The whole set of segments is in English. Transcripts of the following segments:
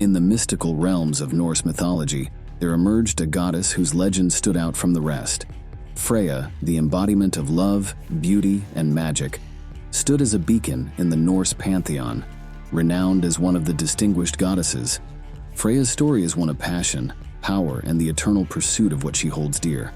In the mystical realms of Norse mythology, there emerged a goddess whose legend stood out from the rest. Freyja, the embodiment of love, beauty, and magic, stood as a beacon in the Norse pantheon. Renowned as one of the distinguished goddesses, Freyja's story is one of passion, power, and the eternal pursuit of what she holds dear.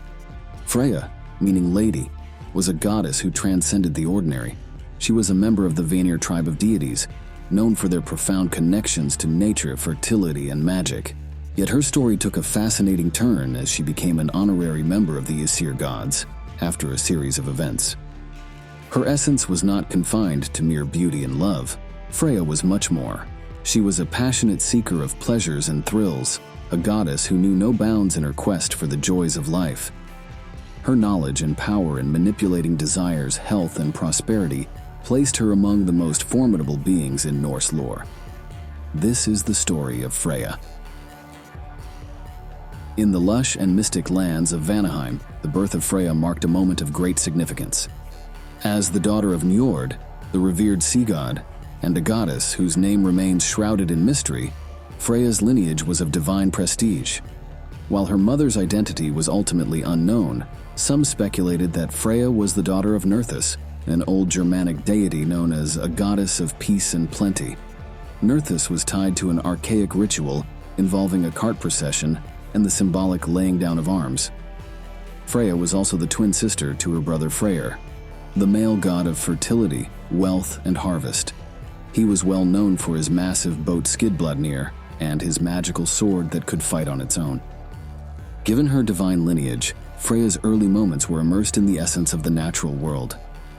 Freyja, meaning lady, was a goddess who transcended the ordinary. She was a member of the Vanir tribe of deities, known for their profound connections to nature, fertility, and magic. Yet her story took a fascinating turn as she became an honorary member of the Aesir gods after a series of events. Her essence was not confined to mere beauty and love. Freyja was much more. She was a passionate seeker of pleasures and thrills, a goddess who knew no bounds in her quest for the joys of life. Her knowledge and power in manipulating desires, health, and prosperity placed her among the most formidable beings in Norse lore. This is the story of Freyja. In the lush and mystic lands of Vanaheim, the birth of Freyja marked a moment of great significance. As the daughter of Njord, the revered sea god, and a goddess whose name remains shrouded in mystery, Freyja's lineage was of divine prestige. While her mother's identity was ultimately unknown, some speculated that Freyja was the daughter of Nerthus, an old Germanic deity known as a goddess of peace and plenty. Nerthus was tied to an archaic ritual involving a cart procession and the symbolic laying down of arms. Freyja was also the twin sister to her brother Freyr, the male god of fertility, wealth, and harvest. He was well known for his massive boat Skidbladnir and his magical sword that could fight on its own. Given her divine lineage, Freyja's early moments were immersed in the essence of the natural world,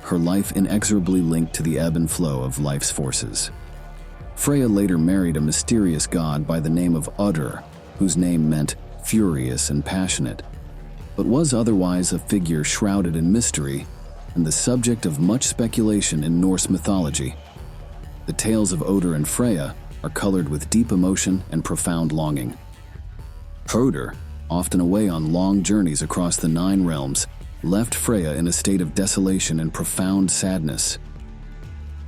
her life inexorably linked to the ebb and flow of life's forces. Freyja later married a mysterious god by the name of Ottar, whose name meant furious and passionate, but was otherwise a figure shrouded in mystery and the subject of much speculation in Norse mythology. The tales of Ottar and Freyja are colored with deep emotion and profound longing. Ottar, often away on long journeys across the 9 realms, left Freyja in a state of desolation and profound sadness.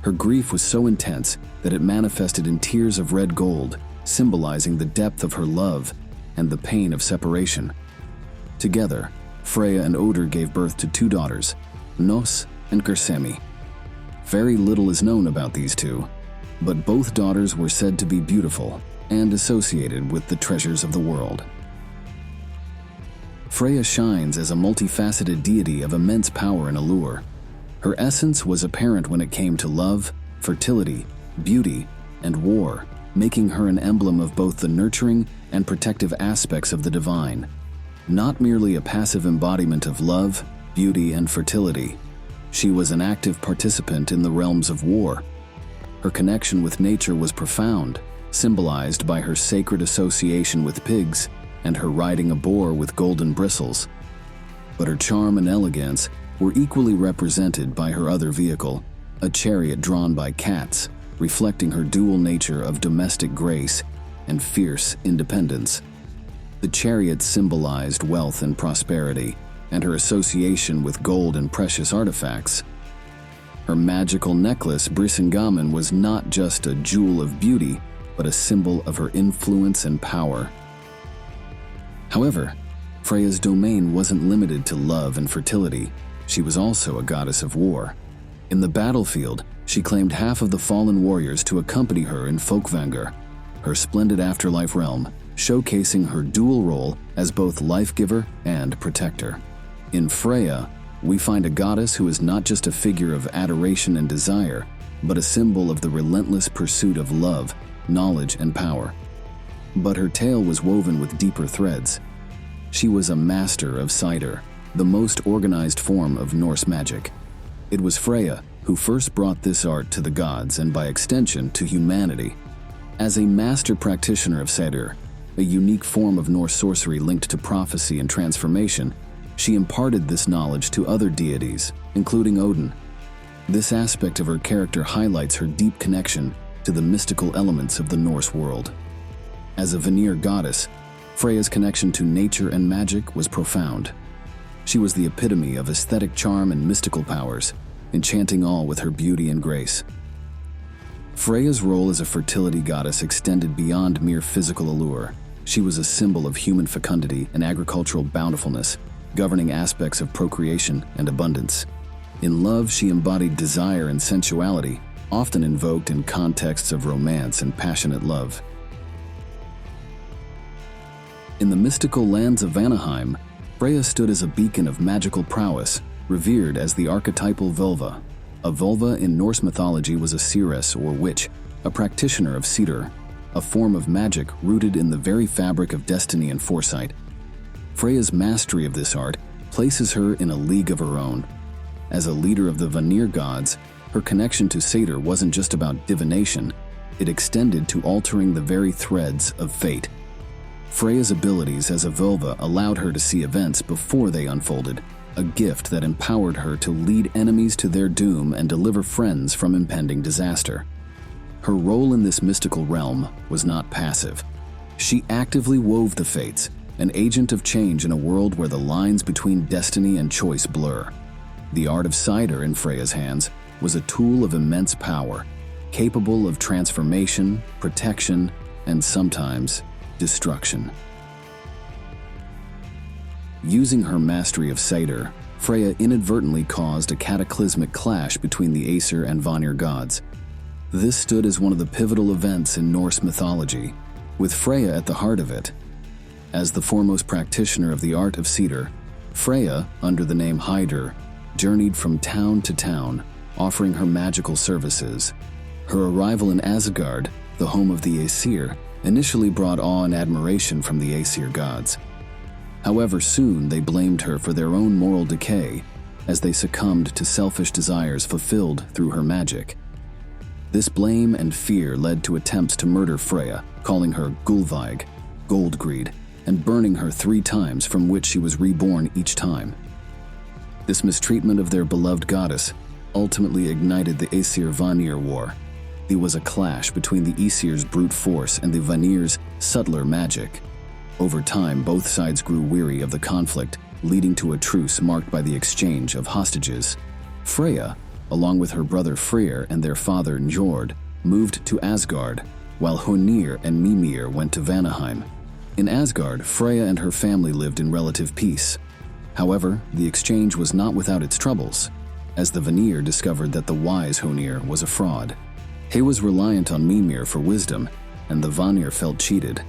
Her grief was so intense that it manifested in tears of red gold, symbolizing the depth of her love and the pain of separation. Together, Freyja and Ottar gave birth to 2 daughters, Hnoss and Gersemi. Very little is known about these two, but both daughters were said to be beautiful and associated with the treasures of the world. Freyja shines as a multifaceted deity of immense power and allure. Her essence was apparent when it came to love, fertility, beauty, and war, making her an emblem of both the nurturing and protective aspects of the divine. Not merely a passive embodiment of love, beauty, and fertility, she was an active participant in the realms of war. Her connection with nature was profound, symbolized by her sacred association with pigs and her riding a boar with golden bristles. But her charm and elegance were equally represented by her other vehicle, a chariot drawn by cats, reflecting her dual nature of domestic grace and fierce independence. The chariot symbolized wealth and prosperity, and her association with gold and precious artifacts. Her magical necklace, Brisingamen, was not just a jewel of beauty, but a symbol of her influence and power. However, Freyja's domain wasn't limited to love and fertility. She was also a goddess of war. In the battlefield, she claimed half of the fallen warriors to accompany her in Folkvangr, her splendid afterlife realm, showcasing her dual role as both life-giver and protector. In Freyja, we find a goddess who is not just a figure of adoration and desire, but a symbol of the relentless pursuit of love, knowledge, and power. But her tale was woven with deeper threads. She was a master of cider, the most organized form of Norse magic. It was Freyja who first brought this art to the gods and by extension to humanity. As a master practitioner of cider, a unique form of Norse sorcery linked to prophecy and transformation, she imparted this knowledge to other deities, including Odin. This aspect of her character highlights her deep connection to the mystical elements of the Norse world. As a Vanir goddess, Freyja's connection to nature and magic was profound. She was the epitome of aesthetic charm and mystical powers, enchanting all with her beauty and grace. Freyja's role as a fertility goddess extended beyond mere physical allure. She was a symbol of human fecundity and agricultural bountifulness, governing aspects of procreation and abundance. In love, she embodied desire and sensuality, often invoked in contexts of romance and passionate love. In the mystical lands of Vanaheim, Freyja stood as a beacon of magical prowess, revered as the archetypal Völva. A Völva in Norse mythology was a seeress or witch, a practitioner of cedar, a form of magic rooted in the very fabric of destiny and foresight. Freyja's mastery of this art places her in a league of her own. As a leader of the Vanir gods, her connection to Satyr wasn't just about divination, it extended to altering the very threads of fate. Freyja's abilities as a Völva allowed her to see events before they unfolded, a gift that empowered her to lead enemies to their doom and deliver friends from impending disaster. Her role in this mystical realm was not passive. She actively wove the fates, an agent of change in a world where the lines between destiny and choice blur. The art of cider in Freyja's hands was a tool of immense power, capable of transformation, protection, and sometimes destruction. Using her mastery of cider, Freyja inadvertently caused a cataclysmic clash between the Aesir and Vanir gods. This stood as one of the pivotal events in Norse mythology, with Freyja at the heart of it. As the foremost practitioner of the art of cedar, Freyja, under the name Hyder, journeyed from town to town, offering her magical services. Her arrival in Asgard, the home of the Aesir, initially brought awe and admiration from the Aesir gods. However, soon they blamed her for their own moral decay, as they succumbed to selfish desires fulfilled through her magic. This blame and fear led to attempts to murder Freyja, calling her Gullveig, gold greed, and burning her 3 times, from which she was reborn each time. This mistreatment of their beloved goddess ultimately ignited the Aesir-Vanir War. There was a clash between the Aesir's brute force and the Vanir's subtler magic. Over time, both sides grew weary of the conflict, leading to a truce marked by the exchange of hostages. Freyja, along with her brother Freyr and their father Njord, moved to Asgard, while Honir and Mimir went to Vanaheim. In Asgard, Freyja and her family lived in relative peace. However, the exchange was not without its troubles, as the Vanir discovered that the wise Honir was a fraud. He was reliant on Mimir for wisdom, and the Vanir felt cheated,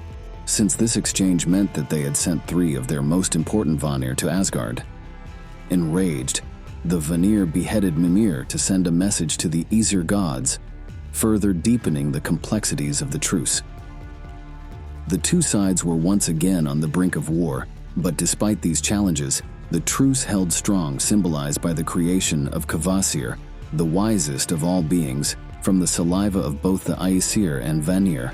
since this exchange meant that they had sent 3 of their most important Vanir to Asgard. Enraged, the Vanir beheaded Mimir to send a message to the Aesir gods, further deepening the complexities of the truce. The 2 sides were once again on the brink of war, but despite these challenges, the truce held strong, symbolized by the creation of Kvasir, the wisest of all beings, from the saliva of both the Aesir and Vanir.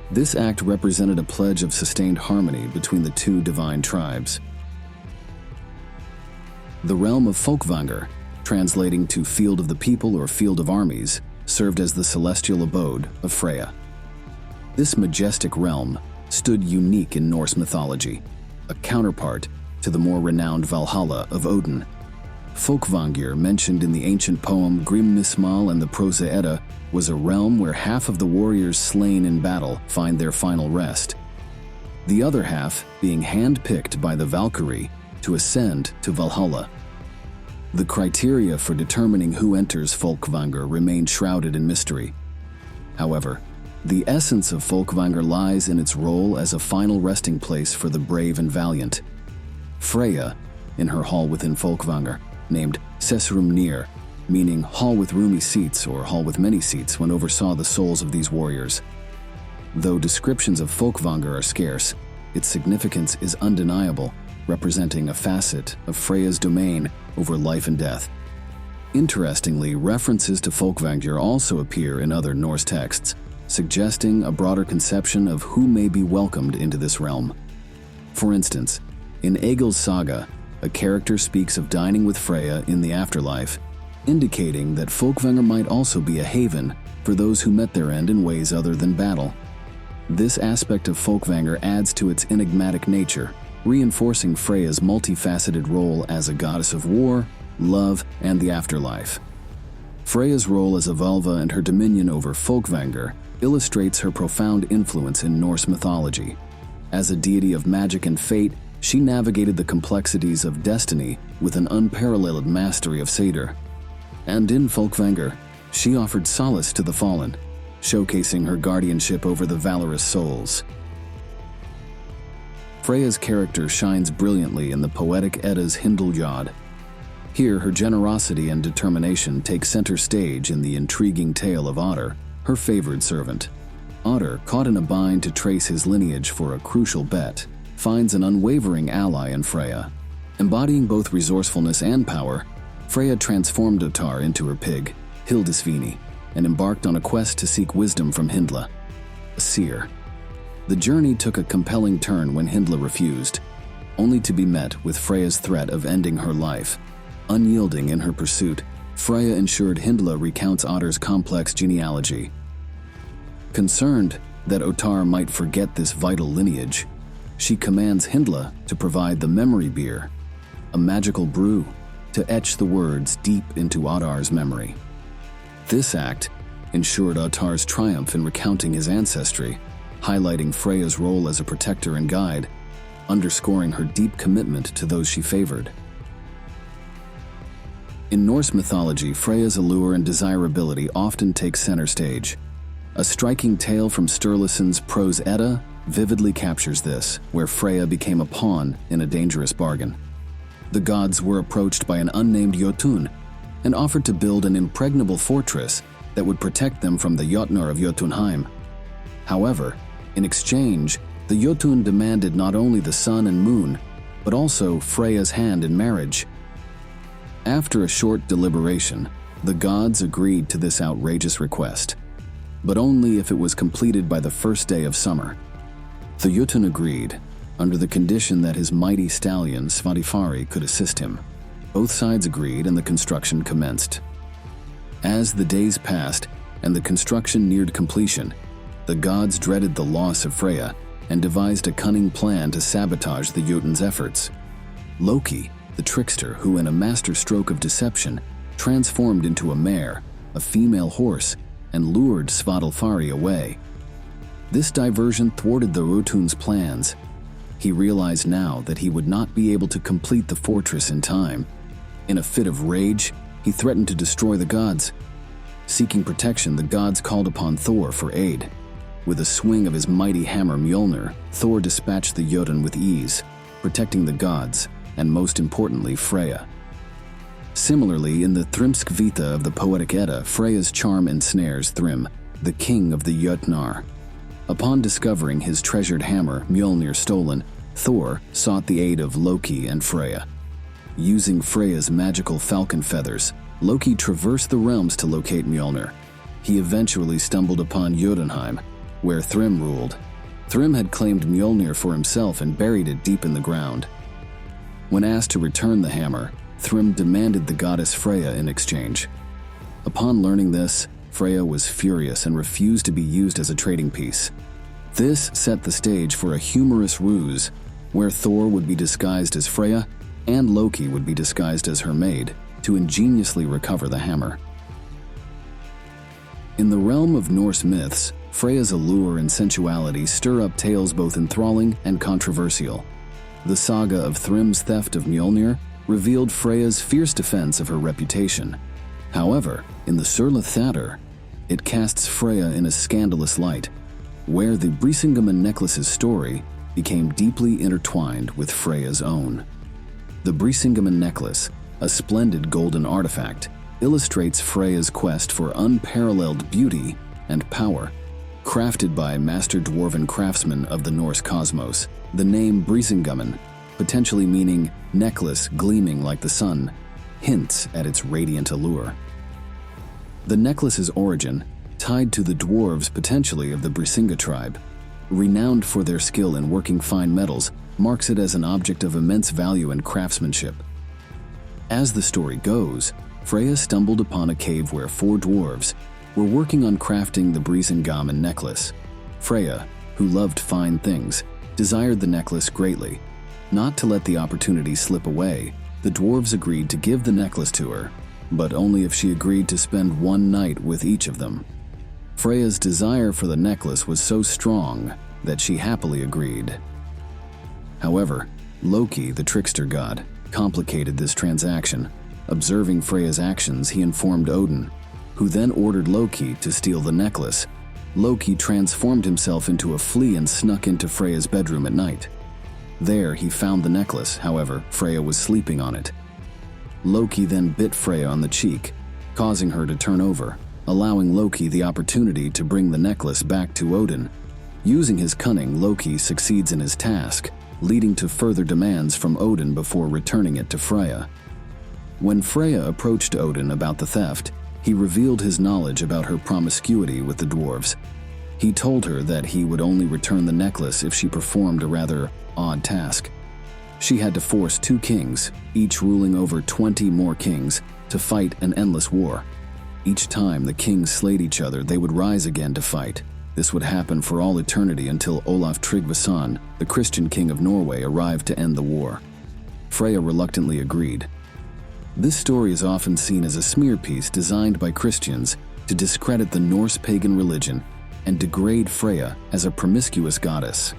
This act represented a pledge of sustained harmony between the 2 divine tribes. The realm of Folkvangr, translating to Field of the People or Field of Armies, served as the celestial abode of Freyja. This majestic realm stood unique in Norse mythology, a counterpart to the more renowned Valhalla of Odin. Fólkvangr, mentioned in the ancient poem Grimnismal and the Prose Edda, was a realm where half of the warriors slain in battle find their final rest, the other half being hand-picked by the Valkyrie to ascend to Valhalla. The criteria for determining who enters Fólkvangr remain shrouded in mystery. However, the essence of Fólkvangr lies in its role as a final resting place for the brave and valiant. Freyja, in her hall within Fólkvangr, named Sessrumnir, meaning hall with roomy seats or hall with many seats, when oversaw the souls of these warriors. Though descriptions of Fólkvangr are scarce, its significance is undeniable, representing a facet of Freyja's domain over life and death. Interestingly, references to Fólkvangr also appear in other Norse texts, suggesting a broader conception of who may be welcomed into this realm. For instance, in Egil's saga, a character speaks of dining with Freyja in the afterlife, indicating that Fólkvangr might also be a haven for those who met their end in ways other than battle. This aspect of Fólkvangr adds to its enigmatic nature, reinforcing Freyja's multifaceted role as a goddess of war, love, and the afterlife. Freya's role as a Völva and her dominion over Folkvangr illustrates her profound influence in Norse mythology. As a deity of magic and fate, she navigated the complexities of destiny with an unparalleled mastery of satyr. And in Folkvangr, she offered solace to the fallen, showcasing her guardianship over the valorous souls. Freya's character shines brilliantly in the poetic Edda's Hyndluljóð. Here, her generosity and determination take center stage in the intriguing tale of Ottar, her favored servant. Ottar, caught in a bind to trace his lineage for a crucial bet, finds an unwavering ally in Freyja. Embodying both resourcefulness and power, Freyja transformed Ottar into her pig, Hildisvíni, and embarked on a quest to seek wisdom from Hyndla, a seer. The journey took a compelling turn when Hyndla refused, only to be met with Freyja's threat of ending her life. Unyielding in her pursuit, Freyja ensured Hyndla recounts Ottar's complex genealogy. Concerned that Ottar might forget this vital lineage, she commands Hyndla to provide the memory beer, a magical brew, to etch the words deep into Ottar's memory. This act ensured Ottar's triumph in recounting his ancestry, highlighting Freyja's role as a protector and guide, underscoring her deep commitment to those she favored. In Norse mythology, Freyja's allure and desirability often take center stage. A striking tale from Sturluson's prose Edda vividly captures this, where Freyja became a pawn in a dangerous bargain. The gods were approached by an unnamed Jotun and offered to build an impregnable fortress that would protect them from the Jotnar of Jotunheim. However, in exchange, the Jotun demanded not only the sun and moon, but also Freyja's hand in marriage. After a short deliberation, the gods agreed to this outrageous request, but only if it was completed by the first day of summer. The Jotun agreed, under the condition that his mighty stallion Svadifari could assist him. Both sides agreed and the construction commenced. As the days passed and the construction neared completion, the gods dreaded the loss of Freyja and devised a cunning plan to sabotage the Jotun's efforts. Loki, the trickster who in a master stroke of deception transformed into a mare, a female horse, and lured Svadilfari away. This diversion thwarted the Jotun's plans. He realized now that he would not be able to complete the fortress in time. In a fit of rage, he threatened to destroy the gods. Seeking protection, the gods called upon Thor for aid. With a swing of his mighty hammer Mjolnir, Thor dispatched the Jotun with ease, protecting the gods, and most importantly, Freyja. Similarly, in the Thrymskvita of the poetic Edda, Freyja's charm ensnares Thrym, the king of the Jotnar. Upon discovering his treasured hammer, Mjolnir, stolen, Thor sought the aid of Loki and Freyja. Using Freyja's magical falcon feathers, Loki traversed the realms to locate Mjolnir. He eventually stumbled upon Jotunheim, where Thrym ruled. Thrym had claimed Mjolnir for himself and buried it deep in the ground. When asked to return the hammer, Thrym demanded the goddess Freyja in exchange. Upon learning this, Freyja was furious and refused to be used as a trading piece. This set the stage for a humorous ruse, where Thor would be disguised as Freyja and Loki would be disguised as her maid, to ingeniously recover the hammer. In the realm of Norse myths, Freyja's allure and sensuality stir up tales both enthralling and controversial. The saga of Thrym's theft of Mjolnir revealed Freyja's fierce defense of her reputation. However, in the Sturluthatr, it casts Freyja in a scandalous light, where the Brisingamen necklace's story became deeply intertwined with Freyja's own. The Brisingamen necklace, a splendid golden artifact, illustrates Freyja's quest for unparalleled beauty and power. Crafted by master dwarven craftsmen of the Norse cosmos, the name Brisingamen, potentially meaning necklace gleaming like the sun, hints at its radiant allure. The necklace's origin, tied to the dwarves potentially of the Brisinga tribe, renowned for their skill in working fine metals, marks it as an object of immense value and craftsmanship. As the story goes, Freyja stumbled upon a cave where 4 dwarves were working on crafting the Brisingamen necklace. Freyja, who loved fine things, desired the necklace greatly. Not to let the opportunity slip away, the dwarves agreed to give the necklace to her, but only if she agreed to spend one night with each of them. Freyja's desire for the necklace was so strong that she happily agreed. However, Loki, the trickster god, complicated this transaction. Observing Freyja's actions, he informed Odin, who then ordered Loki to steal the necklace. Loki transformed himself into a flea and snuck into Freyja's bedroom at night. There, he found the necklace. However, Freyja was sleeping on it. Loki then bit Freyja on the cheek, causing her to turn over, allowing Loki the opportunity to bring the necklace back to Odin. Using his cunning, Loki succeeds in his task, leading to further demands from Odin before returning it to Freyja. When Freyja approached Odin about the theft, he revealed his knowledge about her promiscuity with the dwarves. He told her that he would only return the necklace if she performed a rather odd task. She had to force 2 kings, each ruling over 20 more kings, to fight an endless war. Each time the kings slayed each other, they would rise again to fight. This would happen for all eternity until Olaf Tryggvason, the Christian king of Norway, arrived to end the war. Freyja reluctantly agreed. This story is often seen as a smear piece designed by Christians to discredit the Norse pagan religion and degrade Freyja as a promiscuous goddess.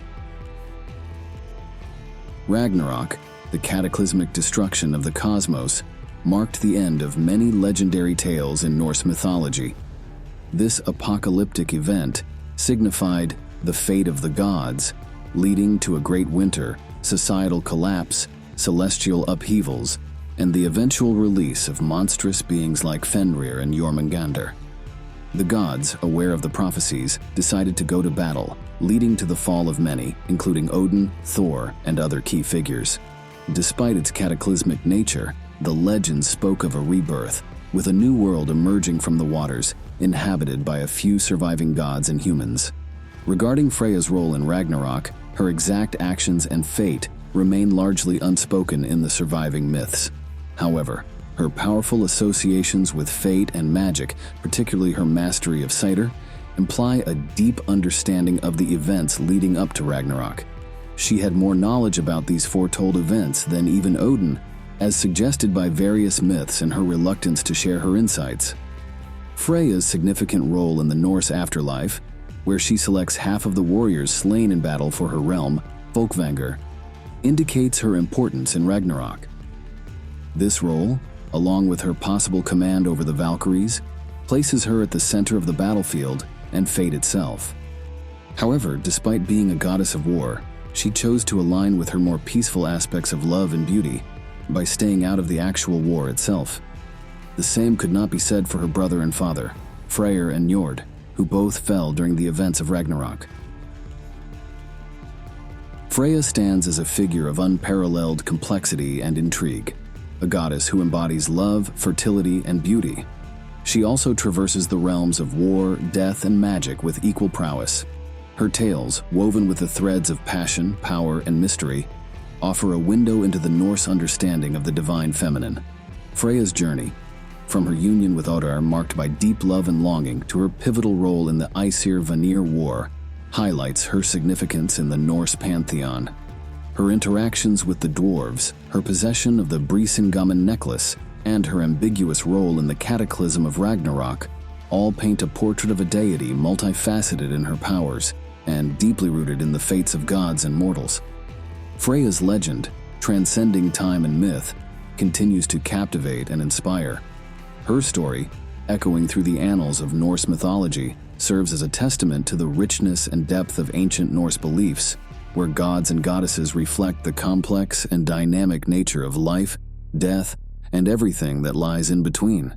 Ragnarok, the cataclysmic destruction of the cosmos, marked the end of many legendary tales in Norse mythology. This apocalyptic event signified the fate of the gods, leading to a great winter, societal collapse, celestial upheavals, and the eventual release of monstrous beings like Fenrir and Jormungandr. The gods, aware of the prophecies, decided to go to battle, leading to the fall of many, including Odin, Thor, and other key figures. Despite its cataclysmic nature, the legend spoke of a rebirth, with a new world emerging from the waters, inhabited by a few surviving gods and humans. Regarding Freyja's role in Ragnarok, her exact actions and fate remain largely unspoken in the surviving myths. However, her powerful associations with fate and magic, particularly her mastery of cider, imply a deep understanding of the events leading up to Ragnarok. She had more knowledge about these foretold events than even Odin, as suggested by various myths and her reluctance to share her insights. Freyja's significant role in the Norse afterlife, where she selects half of the warriors slain in battle for her realm, Folkvangr, indicates her importance in Ragnarok. This role, along with her possible command over the Valkyries, places her at the center of the battlefield and fate itself. However, despite being a goddess of war, she chose to align with her more peaceful aspects of love and beauty by staying out of the actual war itself. The same could not be said for her brother and father, Freyr and Njord, who both fell during the events of Ragnarok. Freyja stands as a figure of unparalleled complexity and intrigue, a goddess who embodies love, fertility, and beauty. She also traverses the realms of war, death, and magic with equal prowess. Her tales, woven with the threads of passion, power, and mystery, offer a window into the Norse understanding of the divine feminine. Freyja's journey, from her union with Ottar marked by deep love and longing to her pivotal role in the Aesir-Vanir War, highlights her significance in the Norse pantheon. Her interactions with the Dwarves, her possession of the Brisingamen necklace, and her ambiguous role in the cataclysm of Ragnarok all paint a portrait of a deity multifaceted in her powers and deeply rooted in the fates of gods and mortals. Freyja's legend, transcending time and myth, continues to captivate and inspire. Her story, echoing through the annals of Norse mythology, serves as a testament to the richness and depth of ancient Norse beliefs, where gods and goddesses reflect the complex and dynamic nature of life, death, and everything that lies in between.